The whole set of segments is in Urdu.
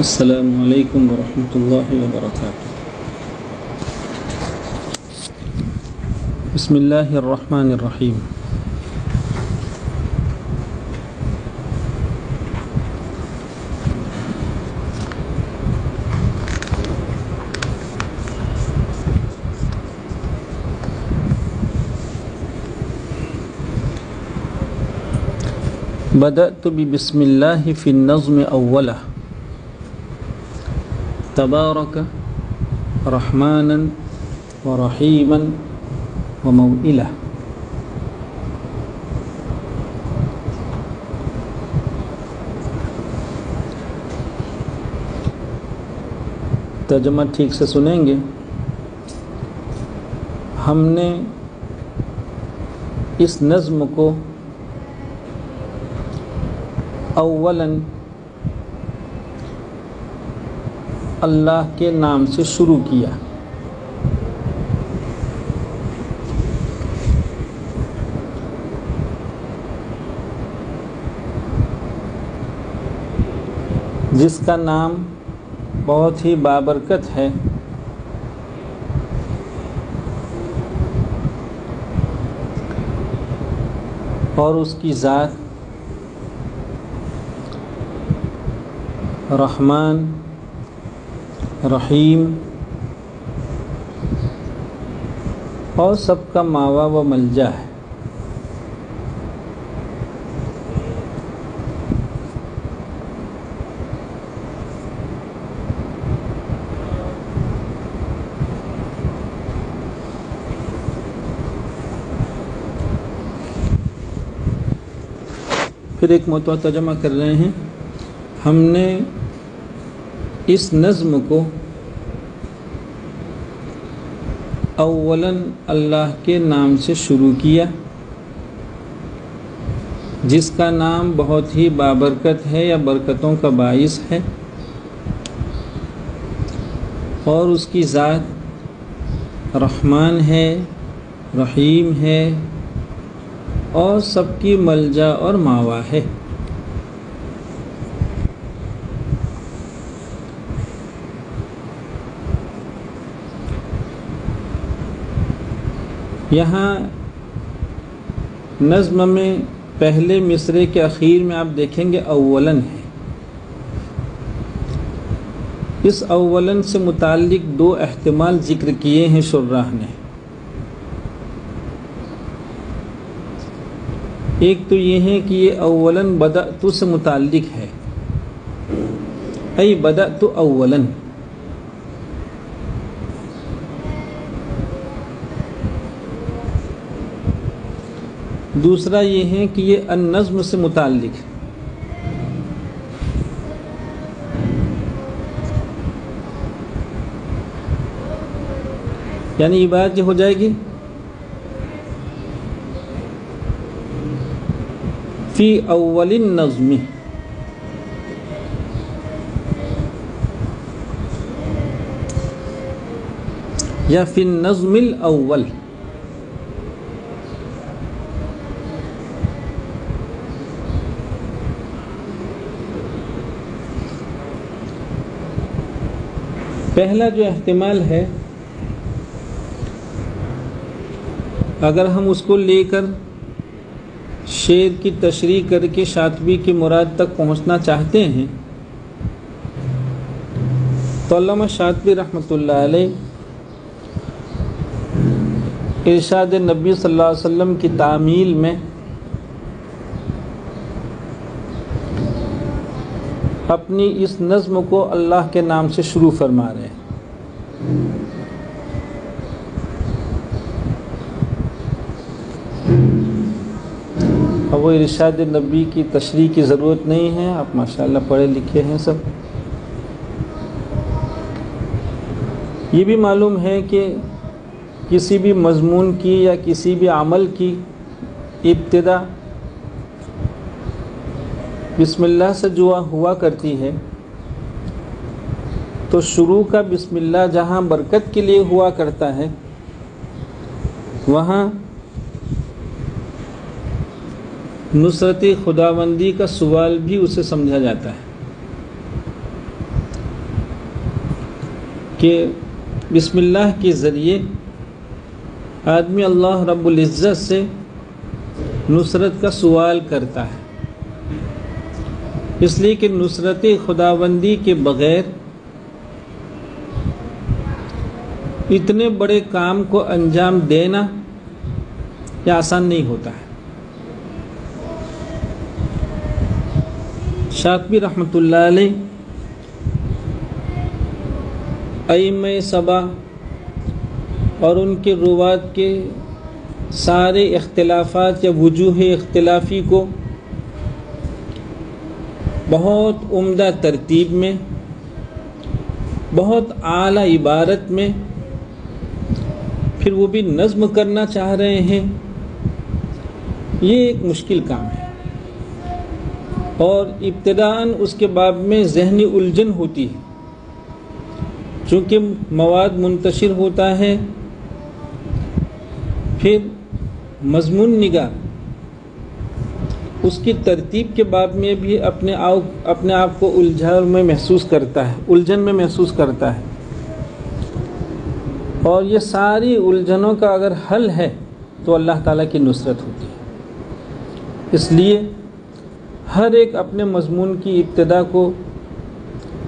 السلام علیکم ورحمۃ اللہ وبرکاتہ۔ بسم اللہ الرحمن الرحیم۔ بدأت ببسم اللہ فی النظم اولا تبارک رحمانا ورحیما وموئلا۔ ترجمہ ٹھیک سے سنیں گے۔ ہم نے اس نظم کو اولاً اللہ کے نام سے شروع کیا۔ جس کا نام بہت ہی بابرکت ہے، اور اس کی ذات رحمان رحیم اور سب کا ماوا و ملجا ہے۔ پھر ایک مرتبہ ترجمہ کر رہے ہیں۔ ہم نے اس نظم کو اولاً اللہ کے نام سے شروع کیا، جس کا نام بہت ہی بابرکت ہے یا برکتوں کا باعث ہے، اور اس کی ذات رحمان ہے، رحیم ہے، اور سب کی ملجا اور ماوا ہے۔ یہاں نظم میں پہلے مصرعے کے اخیر میں آپ دیکھیں گے اولاً ہے۔ اس اولاً سے متعلق دو احتمال ذکر کیے ہیں شراح نے۔ ایک تو یہ ہے کہ یہ اولاً بدأت سے متعلق ہے، ای بدأت اولاً۔ دوسرا یہ ہے کہ یہ النظم سے متعلق ہے، یعنی یہ بات جو ہو جائے گی فی اول النظم، یا فی النظم الاول۔ پہلا جو احتمال ہے، اگر ہم اس کو لے کر شعر کی تشریح کر کے شاطبی کی مراد تک پہنچنا چاہتے ہیں، تو علامہ شاطبی رحمۃ اللہ علیہ ارشاد نبی صلی اللہ علیہ وسلم کی تعمیل میں اپنی اس نظم کو اللہ کے نام سے شروع فرما رہے ہیں۔ اب وہ ارشاد نبی کی تشریح کی ضرورت نہیں ہے، آپ ماشاءاللہ پڑھے لکھے ہیں سب۔ یہ بھی معلوم ہے کہ کسی بھی مضمون کی یا کسی بھی عمل کی ابتدا بسم اللہ سے جو ہوا کرتی ہے، تو شروع کا بسم اللہ جہاں برکت کے لیے ہوا کرتا ہے، وہاں نصرت خداوندی کا سوال بھی اسے سمجھا جاتا ہے۔ کہ بسم اللہ کے ذریعے آدمی اللہ رب العزت سے نصرت کا سوال کرتا ہے، اس لیے کہ نصرت خداوندی کے بغیر اتنے بڑے کام کو انجام دینا یہ آسان نہیں ہوتا ہے۔ شاطبی رحمۃ اللہ علیہ ائمہ سبع اور ان کے روات کے سارے اختلافات یا وجوہ اختلافی کو بہت عمدہ ترتیب میں، بہت اعلیٰ عبارت میں، پھر وہ بھی نظم کرنا چاہ رہے ہیں، یہ ایک مشکل کام ہے، اور ابتداءً اس کے باب میں ذہنی الجھن ہوتی ہے، چونکہ مواد منتشر ہوتا ہے، پھر مضمون نگار اس کی ترتیب کے باب میں بھی اپنے آپ کو الجھن میں محسوس کرتا ہے، اور یہ ساری الجھنوں کا اگر حل ہے تو اللہ تعالیٰ کی نصرت ہوتی ہے۔ اس لیے ہر ایک اپنے مضمون کی ابتدا کو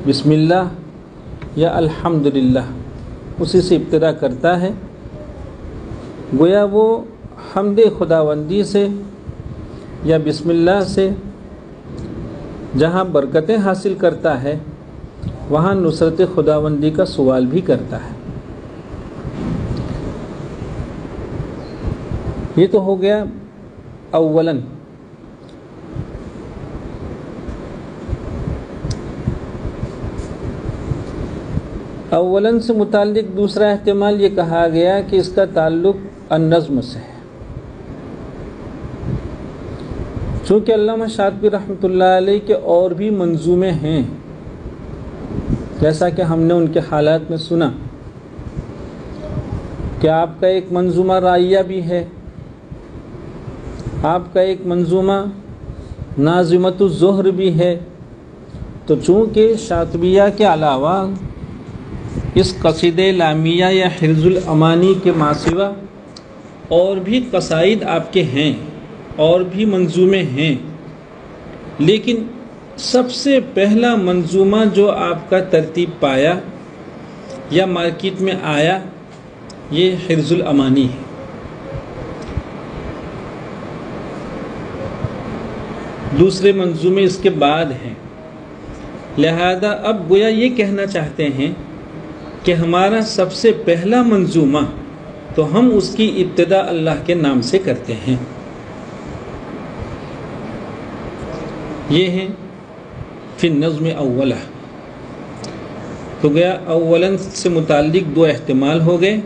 بسم اللہ یا الحمدللہ اسی سے ابتدا کرتا ہے، گویا وہ حمد خداوندی سے یا بسم اللہ سے جہاں برکتیں حاصل کرتا ہے وہاں نصرت خداوندی کا سوال بھی کرتا ہے۔ یہ تو ہو گیا اولاً۔ اولاً سے متعلق دوسرا احتمال یہ کہا گیا کہ اس کا تعلق النظم سے ہے، چونکہ علامہ شاطبی رحمۃ اللہ علیہ کے اور بھی منظومے ہیں، جیسا کہ ہم نے ان کے حالات میں سنا کہ آپ کا ایک منظومہ رائیہ بھی ہے، آپ کا ایک منظومہ ناظمۃ الظہر بھی ہے، تو چونکہ شاطبیہ کے علاوہ اس قصیدہ لامیہ یا حرز الامانی کے ماسوا اور بھی قصائد آپ کے ہیں، اور بھی منظومے ہیں، لیکن سب سے پہلا منظومہ جو آپ کا ترتیب پایا یا مارکیٹ میں آیا یہ حرز الامانی ہے۔ دوسرے منظومے اس کے بعد ہیں، لہذا اب گویا یہ کہنا چاہتے ہیں کہ ہمارا سب سے پہلا منظومہ تو ہم اس کی ابتدا اللہ کے نام سے کرتے ہیں۔ یہ ہیں فی النظم اولا۔ تو گیا اولاً سے متعلق دو احتمال ہو گئے،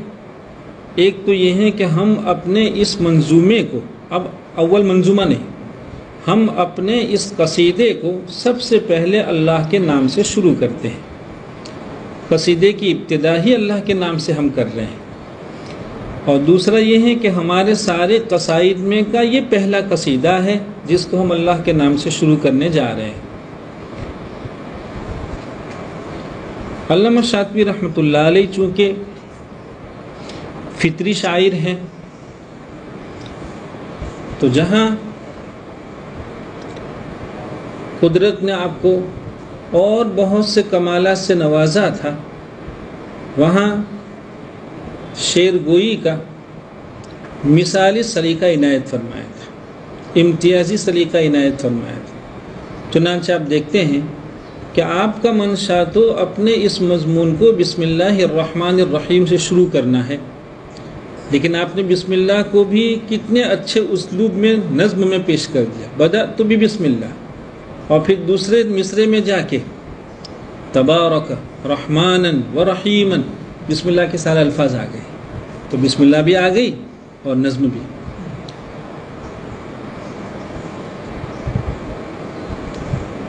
ایک تو یہ ہے کہ ہم اپنے اس منظومے کو، اب اول منظومہ نہیں، ہم اپنے اس قصیدے کو سب سے پہلے اللہ کے نام سے شروع کرتے ہیں، قصیدے کی ابتدا ہی اللہ کے نام سے ہم کر رہے ہیں، اور دوسرا یہ ہے کہ ہمارے سارے قصائد میں کا یہ پہلا قصیدہ ہے جس کو ہم اللہ کے نام سے شروع کرنے جا رہے ہیں۔ علامہ شاطبی رحمۃ اللہ علیہ چونکہ فطری شاعر ہیں، تو جہاں قدرت نے آپ کو اور بہت سے کمالات سے نوازا تھا، وہاں شعر گوئی کا مثالی سلیقہ عنایت فرمایا تھا، امتیازی سلیقہ عنایت فرمایا تھا۔ چنانچہ آپ دیکھتے ہیں کہ آپ کا منشا تو اپنے اس مضمون کو بسم اللہ الرحمن الرحیم سے شروع کرنا ہے، لیکن آپ نے بسم اللہ کو بھی کتنے اچھے اسلوب میں نظم میں پیش کر دیا، بدأت بھی بسم اللہ، اور پھر دوسرے مصرے میں جا کے تبارک رحمانا ورحیما، بسم اللہ کے سارے الفاظ آ گئے، تو بسم اللہ بھی آ گئی اور نظم بھی۔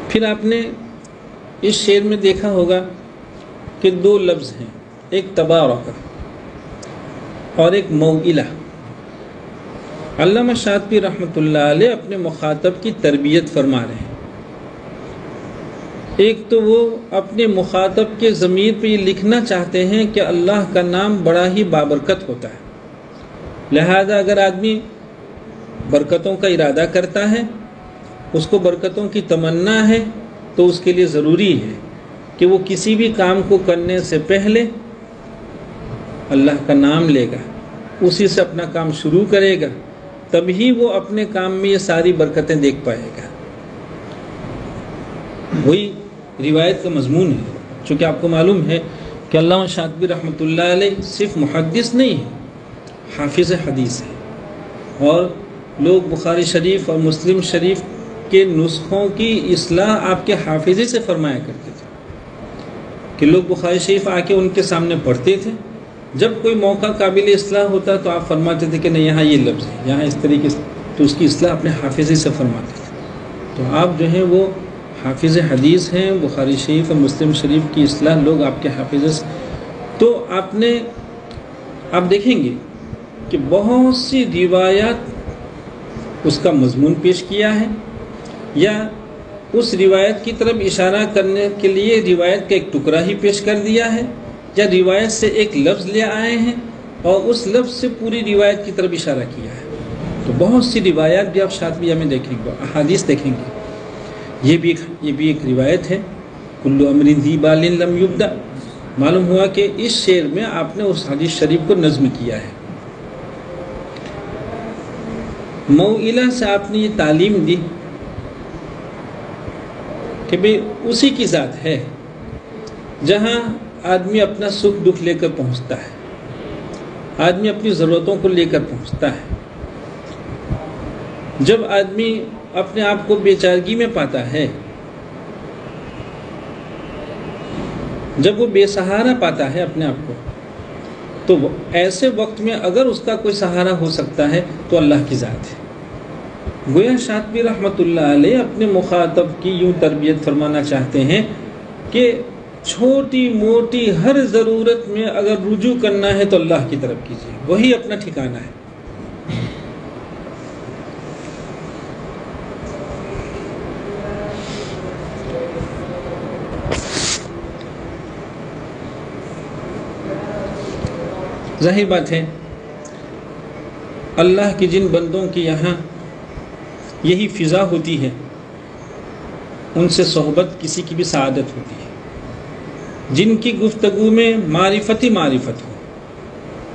پھر آپ نے اس شعر میں دیکھا ہوگا کہ دو لفظ ہیں، ایک تبارک اور ایک موئلہ۔ علامہ شاطبی رحمۃ اللہ علیہ اپنے مخاطب کی تربیت فرما رہے ہیں، ایک تو وہ اپنے مخاطب کے ضمیر پہ یہ لکھنا چاہتے ہیں کہ اللہ کا نام بڑا ہی بابرکت ہوتا ہے، لہذا اگر آدمی برکتوں کا ارادہ کرتا ہے، اس کو برکتوں کی تمنا ہے، تو اس کے لیے ضروری ہے کہ وہ کسی بھی کام کو کرنے سے پہلے اللہ کا نام لے گا، اسی سے اپنا کام شروع کرے گا، تبھی وہ اپنے کام میں یہ ساری برکتیں دیکھ پائے گا۔ وہی روایت کا مضمون ہے، چونکہ آپ کو معلوم ہے کہ علامہ شاطبی رحمۃ اللہ علیہ صرف محدث نہیں ہے، حافظ حدیث ہے، اور لوگ بخاری شریف اور مسلم شریف کے نسخوں کی اصلاح آپ کے حافظے سے فرمایا کرتے تھے کہ لوگ بخاری شریف آ کے ان کے سامنے پڑھتے تھے، جب کوئی موقع قابل اصلاح ہوتا تو آپ فرماتے تھے کہ نہیں یہاں یہ لفظ ہے، یہاں اس طریقے سے، تو اس کی اصلاح اپنے حافظے سے فرماتے تھے۔ تو آپ جو ہیں وہ حافظ حدیث ہیں، بخاری شریف اور مسلم شریف کی اصلاح لوگ آپ کے حافظے سے، تو آپ دیکھیں گے کہ بہت سی روایات اس کا مضمون پیش کیا ہے، یا اس روایت کی طرف اشارہ کرنے کے لیے روایت کا ایک ٹکڑا ہی پیش کر دیا ہے، یا روایت سے ایک لفظ لے آئے ہیں اور اس لفظ سے پوری روایت کی طرف اشارہ کیا ہے۔ تو بہت سی روایات بھی آپ شاطبیہ میں دیکھیں گے، احادیث دیکھیں گے، یہ بھی ایک روایت ہے، کل امر ذی بال لم یبدا۔ معلوم ہوا کہ اس شعر میں آپ نے اس حدیث شریف کو نظم کیا ہے۔ موئلہ سے آپ نے یہ تعلیم دی کہ بھئی اسی کی ذات ہے جہاں آدمی اپنا سکھ دکھ لے کر پہنچتا ہے، آدمی اپنی ضرورتوں کو لے کر پہنچتا ہے۔ جب آدمی اپنے آپ کو بے چارگی میں پاتا ہے، جب وہ بے سہارا پاتا ہے اپنے آپ کو، تو ایسے وقت میں اگر اس کا کوئی سہارا ہو سکتا ہے تو اللہ کی ذات ہے۔ گویا شاطبی رحمۃ اللہ علیہ اپنے مخاطب کی یوں تربیت فرمانا چاہتے ہیں کہ چھوٹی موٹی ہر ضرورت میں اگر رجوع کرنا ہے تو اللہ کی طرف کیجیے، وہی اپنا ٹھکانہ ہے۔ ظاہر بات ہے اللہ کی جن بندوں کی یہاں یہی فضا ہوتی ہے، ان سے صحبت کسی کی بھی سعادت ہوتی ہے۔ جن کی گفتگو میں معرفت ہی معرفت ہو،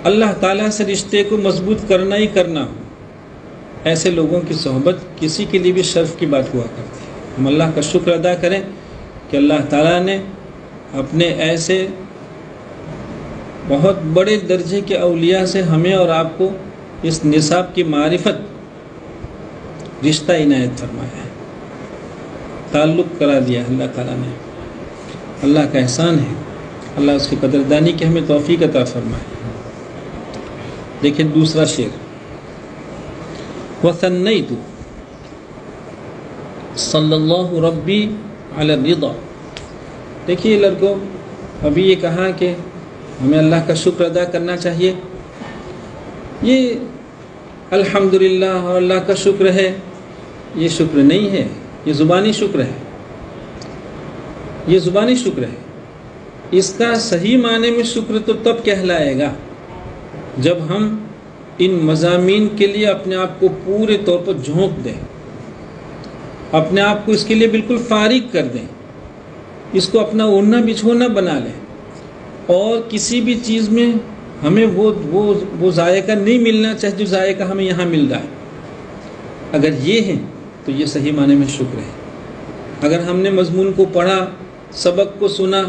اللہ تعالیٰ سے رشتے کو مضبوط کرنا ہی کرنا ہو، ایسے لوگوں کی صحبت کسی کے لیے بھی شرف کی بات ہوا کرتی ہے۔ ہم اللہ کا شکر ادا کریں کہ اللہ تعالیٰ نے اپنے ایسے بہت بڑے درجے کے اولیاء سے ہمیں اور آپ کو اس نصاب کی معرفت رشتہ عنایت فرمایا ہے، تعلق کرا دیا ہے اللہ تعالیٰ نے۔ اللہ کا احسان ہے، اللہ اس کی قدردانی کی ہمیں توفیق عطا فرمائے۔ دیکھیں دوسرا شعر، وَثَنَّيْتُ صلی اللہ ربی علی الرضا۔ دیکھیے لڑکوں، ابھی یہ کہا کہ ہمیں اللہ کا شکر ادا کرنا چاہیے، یہ الحمدللہ اور اللہ کا شکر ہے، یہ شکر نہیں ہے، یہ زبانی شکر ہے، یہ زبانی شکر ہے۔ اس کا صحیح معنی میں شکر تو تب کہلائے گا جب ہم ان مضامین کے لیے اپنے آپ کو پورے طور پر جھونک دیں، اپنے آپ کو اس کے لیے بالکل فارغ کر دیں، اس کو اپنا اوڑھنا بچھونا بنا لیں، اور کسی بھی چیز میں ہمیں وہ ذائقہ نہیں ملنا چاہیے جو ذائقہ ہمیں یہاں مل رہا ہے۔ اگر یہ ہے تو یہ صحیح معنی میں شکر ہے۔ اگر ہم نے مضمون کو پڑھا، سبق کو سنا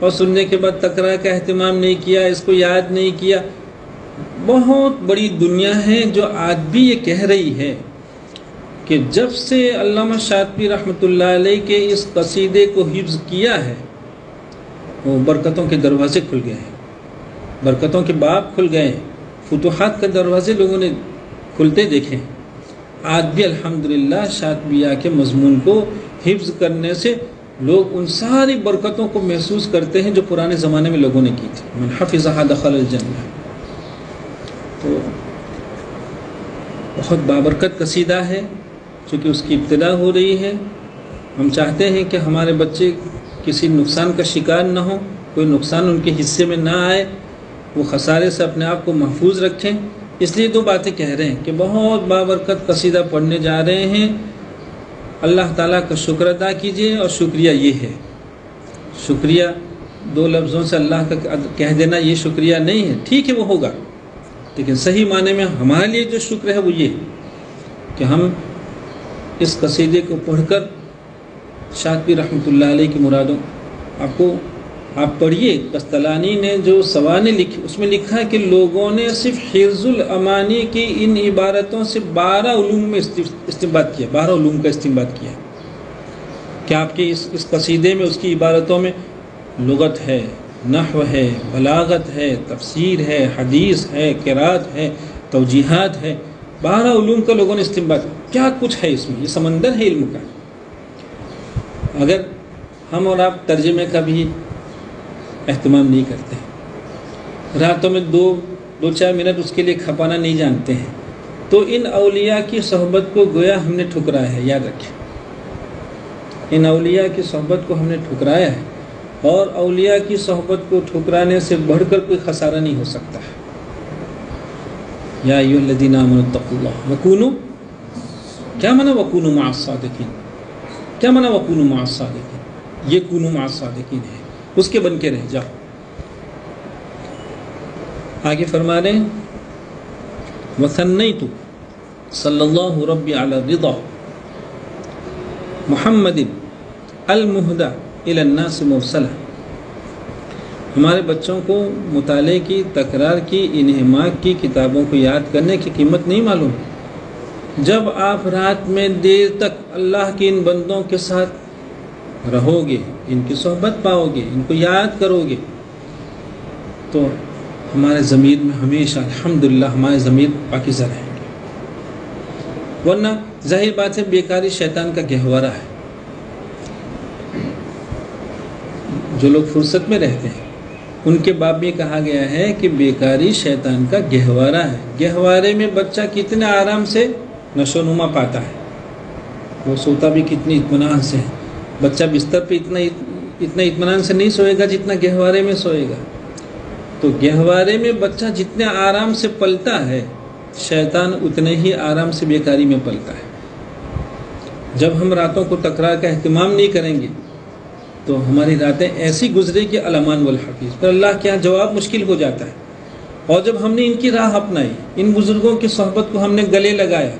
اور سننے کے بعد تکرار کا اہتمام نہیں کیا، اس کو یاد نہیں کیا، بہت بڑی دنیا ہے جو آج بھی یہ کہہ رہی ہے کہ جب سے علامہ شاطبی رحمۃ اللہ علیہ کے اس قصیدے کو حفظ کیا ہے، وہ برکتوں کے دروازے کھل گئے ہیں، برکتوں کے باب کھل گئے ہیں، فتوحات کے دروازے لوگوں نے کھلتے دیکھے۔ آج بھی الحمدللہ شاطبیہ کے مضمون کو حفظ کرنے سے لوگ ان ساری برکتوں کو محسوس کرتے ہیں جو پرانے زمانے میں لوگوں نے کی تھی۔ من حفظھا دخل الجنہ۔ تو بہت بابرکت قصیدہ ہے، چونکہ اس کی ابتدا ہو رہی ہے ہم چاہتے ہیں کہ ہمارے بچے کسی نقصان کا شکار نہ ہوں، کوئی نقصان ان کے حصے میں نہ آئے، وہ خسارے سے اپنے آپ کو محفوظ رکھیں. اس لیے 2 باتیں کہہ رہے ہیں کہ بہت بابرکت قصیدہ پڑھنے جا رہے ہیں. اللہ تعالیٰ کا شکر ادا کیجیے، اور شکریہ یہ ہے، شکریہ 2 لفظوں سے اللہ کا کہہ دینا یہ شکریہ نہیں ہے. ٹھیک ہے وہ ہوگا، لیکن صحیح معنی میں ہمارے لیے جو شکر ہے وہ یہ کہ ہم اس قصیدے کو پڑھ کر شاطبی رحمۃ اللہ علیہ کی مرادوں آپ پڑھیے. قسطلانی نے جو سوانے لکھی اس میں لکھا ہے کہ لوگوں نے صرف حرز الامانی کی ان عبارتوں سے 12 علوم میں استنباط کیا، 12 علوم کا استنباط کیا کہ آپ کے اس قصیدے میں اس کی عبارتوں میں لغت ہے، نحو ہے، بلاغت ہے، تفسیر ہے، حدیث ہے، قرات ہے، توجیحات ہے. 12 علوم کا لوگوں نے استنباط کیا کچھ ہے اس میں. یہ سمندر ہے علم کا. اگر ہم اور آپ ترجمے کا بھی اہتمام نہیں کرتے، راتوں میں 2-4 منٹ اس کے لیے کھپانا نہیں جانتے ہیں، تو ان اولیاء کی صحبت کو گویا ہم نے ٹھکرایا ہے. یاد رکھیں، ان اولیاء کی صحبت کو ہم نے ٹھکرایا ہے، اور اولیاء کی صحبت کو ٹھکرانے سے بڑھ کر کوئی خسارہ نہیں ہو سکتا ہے. یا ایھا الذین آمنوا اتقوا اللہ وکونوا، کیا معنی وکونوا مع الصادقین؟ کیا معنی وکونوا مع الصادقین؟ یہ کونوا مع الصادقین ہے، اس کے بن کے رہ جاؤ. آگے فرما رہے ہیں وثنیت صلی اللہ ربی علی الرضا محمد المہدی الی الناس مرسلا. ہمارے بچوں کو مطالعے کی، تکرار کی، انہماک کی، کتابوں کو یاد کرنے کی قیمت نہیں معلوم. جب آپ رات میں دیر تک اللہ کے ان بندوں کے ساتھ رہو گے، ان کی صحبت پاؤ گے، ان کو یاد کرو گے، تو ہمارے ضمیر میں ہمیشہ الحمدللہ ہمارے ضمیر پاکیزہ رہیں گے. ورنہ ظاہر بات ہے بیکاری شیطان کا گہوارہ ہے. جو لوگ فرصت میں رہتے ہیں ان کے باب میں کہا گیا ہے کہ بیکاری شیطان کا گہوارہ ہے. گہوارے میں بچہ کتنے آرام سے نشو نما پاتا ہے، وہ سوتا بھی کتنی اطمینان سے ہے. بچہ بستر پہ اتنا اطمینان سے نہیں سوئے گا جتنا گہوارے میں سوئے گا. تو گہوارے میں بچہ جتنے آرام سے پلتا ہے، شیطان اتنے ہی آرام سے بیکاری میں پلتا ہے. جب ہم راتوں کو تکرار کا اہتمام نہیں کریں گے تو ہماری راتیں ایسی گزرے کہ الامان والحفیظ، پھر اللہ کے یہاں جواب مشکل ہو جاتا ہے. اور جب ہم نے ان کی راہ اپنائی، ان بزرگوں کی صحبت کو ہم نے گلے لگایا،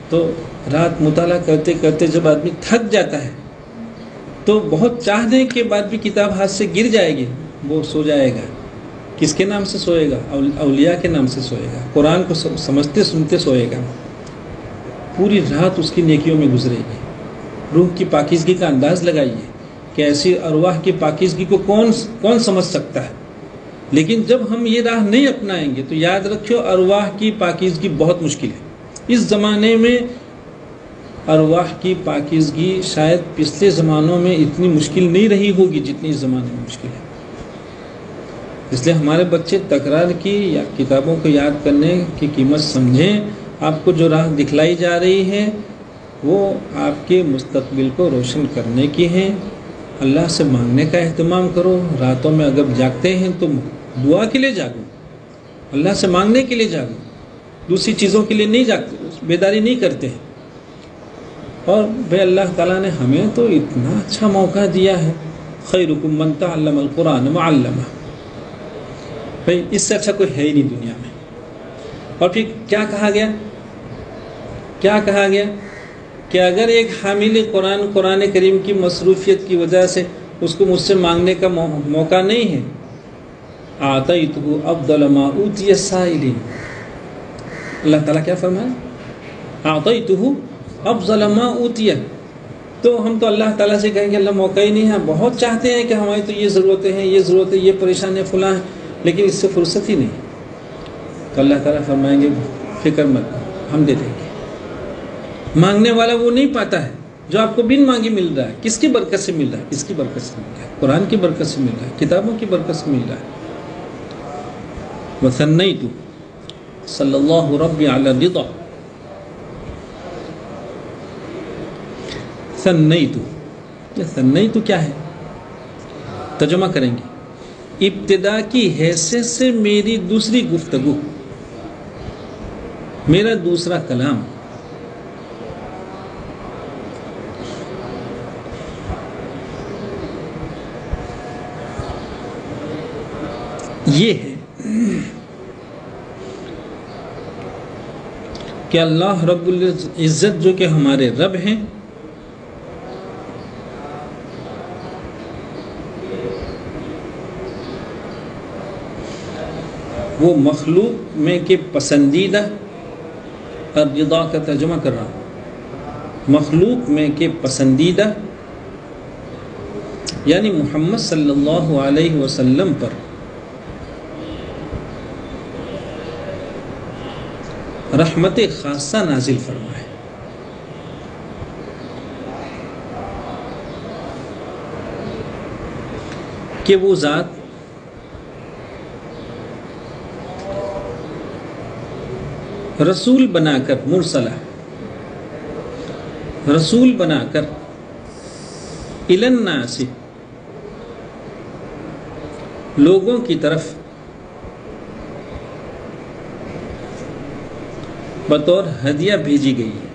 تو رات مطالعہ کرتے کرتے جب آدمی تھک جاتا ہے تو بہت چاہنے کے بعد بھی کتاب ہاتھ سے گر جائے گی، وہ سو جائے گا. کس کے نام سے سوئے گا؟ اولیاء کے نام سے سوئے گا. قرآن کو سمجھتے سنتے سوئے گا. پوری رات اس کی نیکیوں میں گزرے گی. روح کی پاکیزگی کا انداز لگائیے کہ ایسی ارواح کی پاکیزگی کو کون سمجھ سکتا ہے. لیکن جب ہم یہ راہ نہیں اپنائیں گے تو یاد رکھو ارواح کی پاکیزگی بہت مشکل ہے. اس زمانے میں ارواح کی پاکیزگی شاید پچھلے زمانوں میں اتنی مشکل نہیں رہی ہوگی جتنی اس زمانے میں مشکل ہے. اس لیے ہمارے بچے تکرار کی یا کتابوں کو یاد کرنے کی قیمت سمجھیں. آپ کو جو راہ دکھلائی جا رہی ہے وہ آپ کے مستقبل کو روشن کرنے کی ہیں. اللہ سے مانگنے کا اہتمام کرو. راتوں میں اگر جاگتے ہیں تو دعا کے لیے جاگو، اللہ سے مانگنے کے لیے جاگو، دوسری چیزوں کے لیے نہیں جاگتے، بیداری نہیں کرتے ہیں. اور بھائی اللہ تعالیٰ نے ہمیں تو اتنا اچھا موقع دیا ہے، خیرکم من تعلم القرآن وعلمہ. بھائی اس سے اچھا کوئی ہے ہی نہیں دنیا میں. اور پھر کیا کہا گیا کہ اگر ایک حامل قرآن کریم کی مصروفیت کی وجہ سے اس کو مجھ سے مانگنے کا موقع نہیں ہے، اعطیتہ افضل ما اوتی السائلین. اللہ تعالیٰ کیا فرمایا؟ اعطیتہ افضل ما اوتی. تو ہم تو اللہ تعالیٰ سے کہیں گے اللہ موقع ہی نہیں ہے. بہت چاہتے ہیں کہ ہماری تو یہ ضرورتیں ہیں، یہ ضرورت ہے، یہ پریشان ہے، فلاں ہے، لیکن اس سے فرصت ہی نہیں. تو اللہ تعالیٰ فرمائیں گے فکر مت کرو، ہم دے دیں گے. مانگنے والا وہ نہیں پاتا ہے جو آپ کو بن مانگی مل رہا ہے. کس کی برکت سے مل رہا ہے؟ کس کی برکت سے مل رہا ہے؟ قرآن کی برکت سے مل رہا ہے، کتابوں کی برکت سے مل رہا ہے. وثنیت صلی اللہ ربی علی الرضا. ثنیت ثنیت تو کیا ہے؟ ترجمہ کریں گے ابتدا کی حیثیت سے میری دوسری گفتگو، میرا دوسرا کلام. یہ ہے کہ اللہ رب العزت جو کہ ہمارے رب ہیں، وہ مخلوق میں کے پسندیدہ، اور رضا کا ترجمہ کر رہا ہوں، مخلوق میں کے پسندیدہ یعنی محمد صلی اللہ علیہ وسلم پر رحمت خاصہ نازل فرمائے. کہ وہ ذات رسول بنا کر، مرسلہ رسول بنا کر الی الناس، لوگوں کی طرف بطور ہدیہ بھیجی گئی ہے.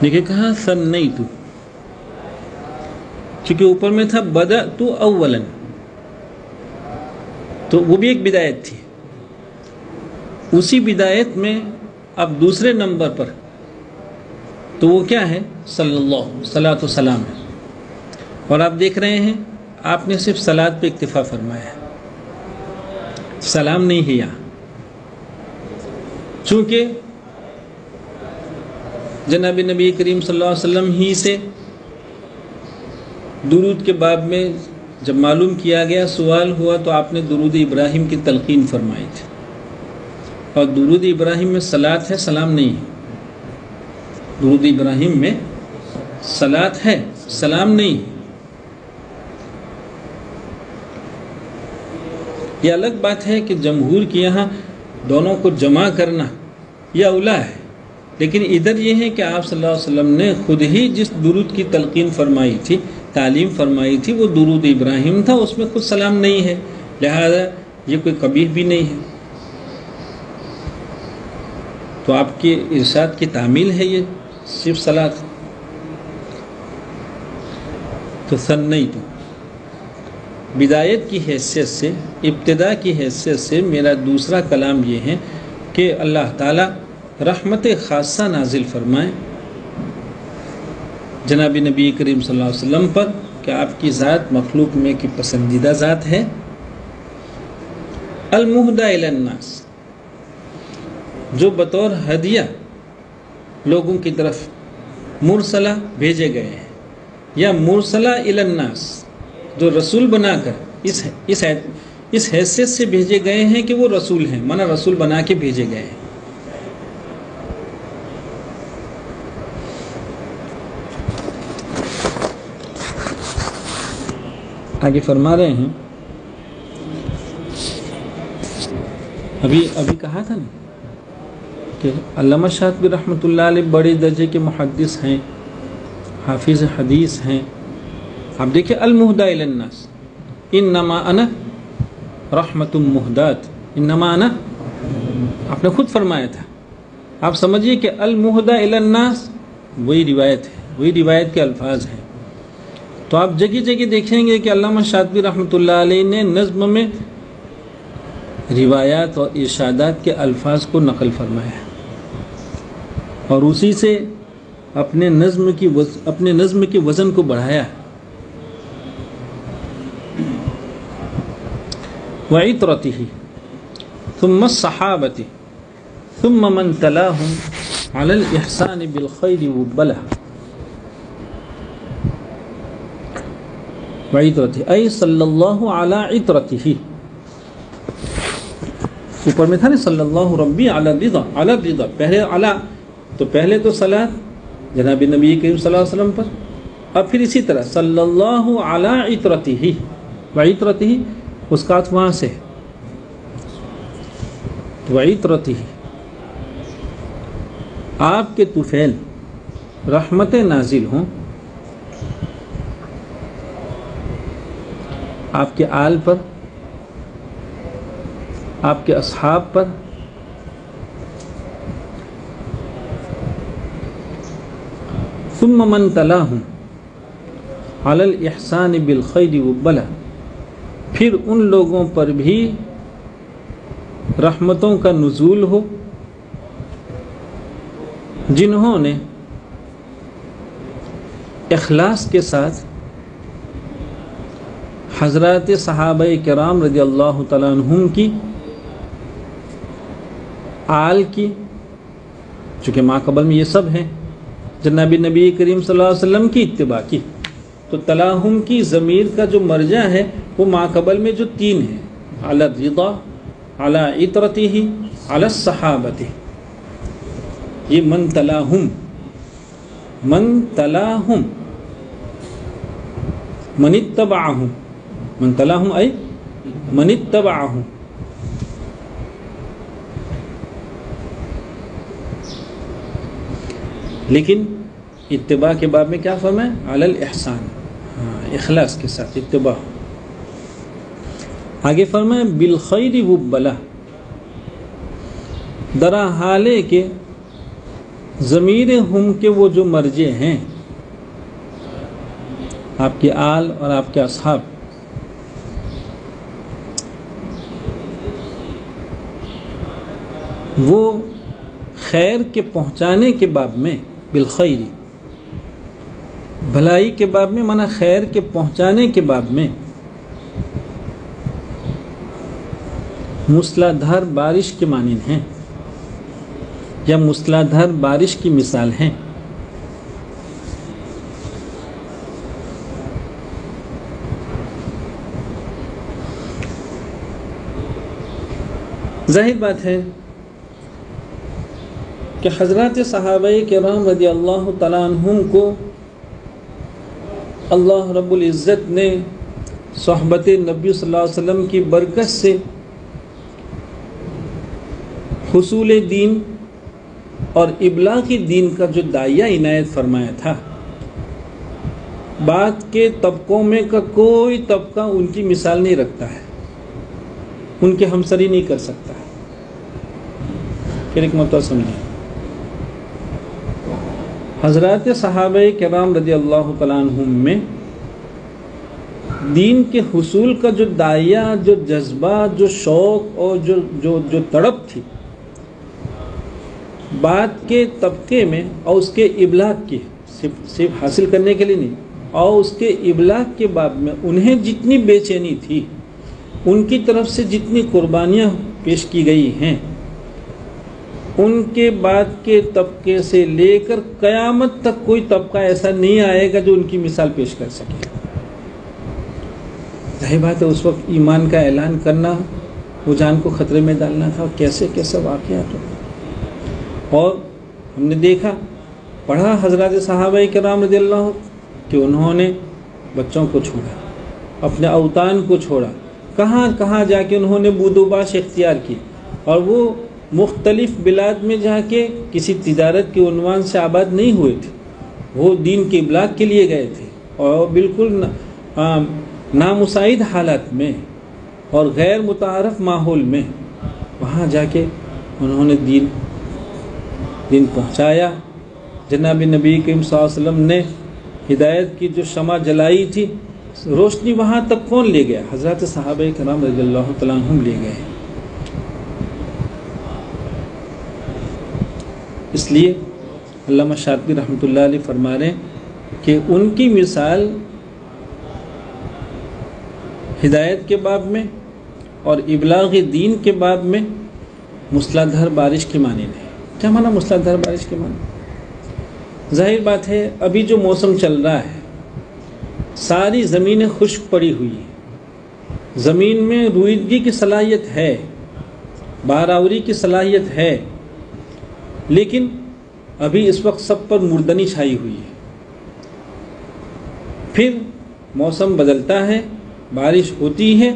دیکھیں کہاں ثنیت، چونکہ اوپر میں تھا بدأت اولا، تو وہ بھی ایک بدایت تھی. اسی بدایت میں اب دوسرے نمبر پر تو وہ کیا ہے؟ صلی اللہ، صلاۃ و سلام ہے. اور آپ دیکھ رہے ہیں آپ نے صرف صلاۃ پہ اکتفا فرمایا ہے، سلام نہیں ہے یہاں. چونکہ جناب نبی کریم صلی اللہ علیہ وسلم ہی سے درود کے باب میں جب معلوم کیا گیا، سوال ہوا، تو آپ نے درود ابراہیم کی تلقین فرمائی تھی. اور درود ابراہیم میں صلاۃ ہے، سلام نہیں ہے. درود ابراہیم میں صلاۃ ہے، سلام نہیں ہے. یہ الگ بات ہے کہ جمہور کے یہاں دونوں کو جمع کرنا یہ اولا ہے، لیکن ادھر یہ ہے کہ آپ صلی اللہ علیہ وسلم نے خود ہی جس درود کی تلقین فرمائی تھی، تعلیم فرمائی تھی، وہ درود ابراہیم تھا، اس میں خود سلام نہیں ہے، لہذا یہ کوئی قبیح بھی نہیں ہے. تو آپ کے ارشاد کی تعمیل ہے یہ صرف صلاۃ. تو ثنیت بدایت کی حیثیت سے، ابتدا کی حیثیت سے میرا دوسرا کلام یہ ہے کہ اللہ تعالیٰ رحمت خاصہ نازل فرمائے جناب نبی کریم صلی اللہ علیہ وسلم پر، کہ آپ کی ذات مخلوق میں کی پسندیدہ ذات ہے. المہدی الی الناس، جو بطور ہدیہ لوگوں کی طرف مرسلہ بھیجے گئے ہیں، یا مرسلہ الی الناس، جو رسول بنا کر اس حیثیت سے بھیجے گئے ہیں کہ وہ رسول ہیں، مانا رسول بنا کے بھیجے گئے ہیں. آگے فرما رہے ہیں، ابھی کہا تھا نا کہ علامہ شاطبی رحمۃ اللہ علیہ بڑے درجے کے محدث ہیں، حافظ حدیث ہیں. آپ دیکھیں المہدی الی الناس، انما انا رحمت مہدات، انما انا، آپ نے خود فرمایا تھا. آپ سمجھیے کہ المہدی الی الناس وہی روایت ہے، وہی روایت کے الفاظ ہیں. تو آپ جگہ جگہ دیکھیں گے کہ علامہ شاطبی رحمۃ اللہ علیہ نے نظم میں روایات اور ارشادات کے الفاظ کو نقل فرمایا، اور اسی سے اپنے نظم کی وزن کو بڑھایا. وعطرته ثم الصحابة ثم من تلاهم على الإحسان بالخير وبله. وعطرته أي صلی اللہ علی عطرته، اوپر میں تھا نا صلی اللہ ربی علی الرضا، علی الرضا، پہلے علی، تو پہلے تو صلاۃ جناب نبی کریم صلی اللہ علیہ وسلم پر، اب پھر اسی طرح صلی اللہ علی عطرته، وعطرتہ اس کا عطف وہاں سے وعطرتہ آپ کے طفیل رحمتیں نازل ہوں آپ کے آل پر، آپ کے اصحاب پر، ثم من تلاہم علی الاحسان بالخیر والبلا، پھر ان لوگوں پر بھی رحمتوں کا نزول ہو جنہوں نے اخلاص کے ساتھ حضرات صحابہ کرام رضی اللہ تعالیٰ عنہم کی، آل کی، چونکہ ماقبل میں یہ سب ہیں، جناب نبی کریم صلی اللہ علیہ وسلم کی اتباع کی، تو تلاہم کی ضمیر کا جو مرجع ہے وہ ماقبل میں جو تین ہیں، علی الرضا، علی عطرتہ، علی الصحابہ، یہ من تلاہم، من تلاہم، من اتبعہم، من تلاہم ای من اتبعہم، لیکن اتباع کے باب میں کیا فرمایا؟ علی الاحسان، اخلاص کے ساتھ اتباع. آگے فرمایا بالخیر والبلا، درا حالے کے ضمیر ہم کے وہ جو مرجع ہیں آپ کے آل اور آپ کے اصحاب، وہ خیر کے پہنچانے کے باب میں، بالخیر بھلائی کے باب میں، مانا خیر کے پہنچانے کے باب میں موسلا دھار بارش کے مانند ہیں یا موسلا دھار بارش کی مثال ہیں. ظاہر بات ہے کہ حضرات صحابہ کرام رضی اللہ تعالیٰ عنہم کو اللہ رب العزت نے صحبت نبی صلی اللہ علیہ وسلم کی برکت سے حصول دین اور ابلاغ دین کا جو داعیہ عنایت فرمایا تھا، بعد کے طبقوں میں کا کوئی طبقہ ان کی مثال نہیں رکھتا ہے، ان کے ہمسری نہیں کر سکتا ہے. پھر ایک مرتبہ سمجھیں، حضرات صحابہ کرام رضی اللہ تعالیٰ عنہم میں دین کے حصول کا جو داعیہ، جو جذبہ، جو شوق اور جو تڑپ تھی، بعد کے طبقے میں اور اس کے ابلاغ کی، صرف حاصل کرنے کے لیے نہیں، اور اس کے ابلاغ کے باب میں انہیں جتنی بے چینی تھی، ان کی طرف سے جتنی قربانیاں پیش کی گئی ہیں، ان کے بعد کے طبقے سے لے کر قیامت تک کوئی طبقہ ایسا نہیں آئے گا جو ان کی مثال پیش کر سکے. ظاہر بات ہے اس وقت ایمان کا اعلان کرنا، وہ جان کو خطرے میں ڈالنا تھا، اور کیسے کیسے واقعات ہو. اور ہم نے دیکھا، پڑھا حضرات صحابہ کرام رضی اللہ کہ انہوں نے بچوں کو چھوڑا، اپنے اوطان کو چھوڑا، کہاں کہاں جا کے انہوں نے بود و باش اختیار کی، اور وہ مختلف بلاد میں جا کے کسی تجارت کے عنوان سے آباد نہیں ہوئے تھے، وہ دین کے ابلاغ کے لیے گئے تھے، اور بالکل نامساعد حالات میں اور غیر متعارف ماحول میں وہاں جا کے انہوں نے دین پہنچایا. جناب نبی کریم صلی اللہ علیہ وسلم نے ہدایت کی جو شمع جلائی تھی، روشنی وہاں تک کون لے گیا؟ حضرات صحابہ کرام رضی اللہ تعالیٰ عنہم لے گئے. اس لیے علامہ شاطبی رحمۃ اللہ علیہ فرما رہے ہیں کہ ان کی مثال ہدایت کے باب میں اور ابلاغ دین کے باب میں موسلا دھار بارش کے معنی نہیں. کیا معنی موسلا دھار بارش کے معنی؟ ظاہر بات ہے ابھی جو موسم چل رہا ہے، ساری زمینیں خشک پڑی ہوئی ہیں، زمین میں رویدگی کی صلاحیت ہے، بارآوری کی صلاحیت ہے، لیکن ابھی اس وقت سب پر مردنی چھائی ہوئی ہے. پھر موسم بدلتا ہے بارش ہوتی ہے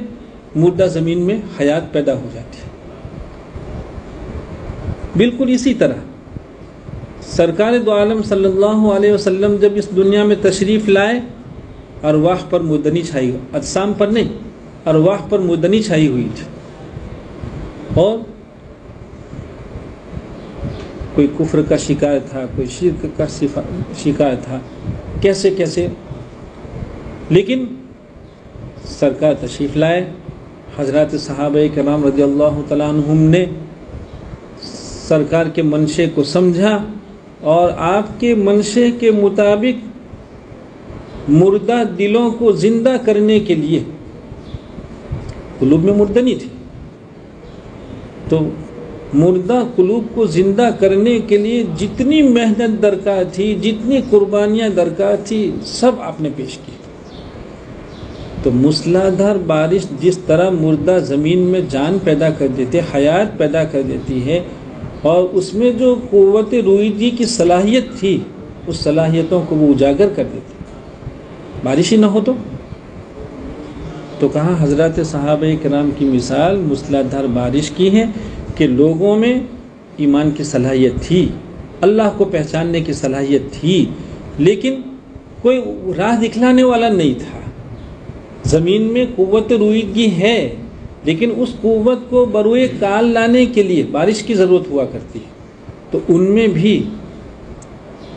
مردہ زمین میں حیات پیدا ہو جاتی ہے۔ بالکل اسی طرح سرکار دو عالم صلی اللہ علیہ وسلم جب اس دنیا میں تشریف لائے، ارواح پر مردنی چھائی، اجسام پر نہیں، ارواح پر مردنی چھائی ہوئی تھی، اور کوئی کفر کا شکار تھا، کوئی شرک کا شکار تھا، کیسے کیسے، لیکن سرکار تشریف لائے، حضرات صحابہ کرام رضی اللہ تعالیٰ عنہم نے سرکار کے منشے کو سمجھا اور آپ کے منشے کے مطابق مردہ دلوں کو زندہ کرنے کے لیے، قلوب میں مردنی تھی، تو مردہ قلوب کو زندہ کرنے کے لیے جتنی محنت درکار تھی، جتنی قربانیاں درکار تھی، سب آپ نے پیش کی۔ تو موسلادھار بارش جس طرح مردہ زمین میں جان پیدا کر دیتی ہے، حیات پیدا کر دیتی ہے، اور اس میں جو قوت رویدگی کی صلاحیت تھی، اس صلاحیتوں کو وہ اجاگر کر دیتی، بارش ہی نہ ہو تو کہاں حضرات صحابہ کرام کی مثال موسلادھار بارش کی ہے کہ لوگوں میں ایمان کی صلاحیت تھی، اللہ کو پہچاننے کی صلاحیت تھی، لیکن کوئی راہ دکھلانے والا نہیں تھا۔ زمین میں قوت رویدگی ہے، لیکن اس قوت کو بروئے کال لانے کے لیے بارش کی ضرورت ہوا کرتی ہے، تو ان میں بھی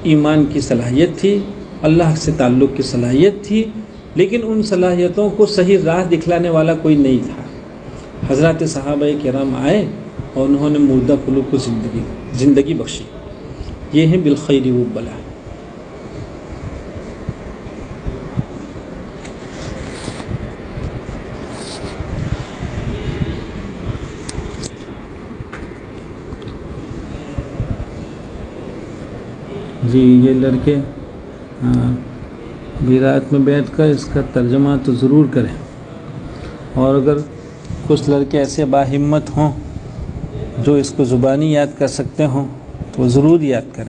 ایمان کی صلاحیت تھی، اللہ سے تعلق کی صلاحیت تھی، لیکن ان صلاحیتوں کو صحیح راہ دکھلانے والا کوئی نہیں تھا۔ حضرات صحابہ کرام آئے اور انہوں نے مردہ قلوب کو زندگی بخشی۔ یہ ہے بالخیر و بلا۔ جی یہ لڑکے بھی رات میں بیٹھ کر اس کا ترجمہ تو ضرور کریں، اور اگر کچھ لڑکے ایسے باہمت ہوں جو اس کو زبانی یاد کر سکتے ہوں تو وہ ضرور یاد کریں۔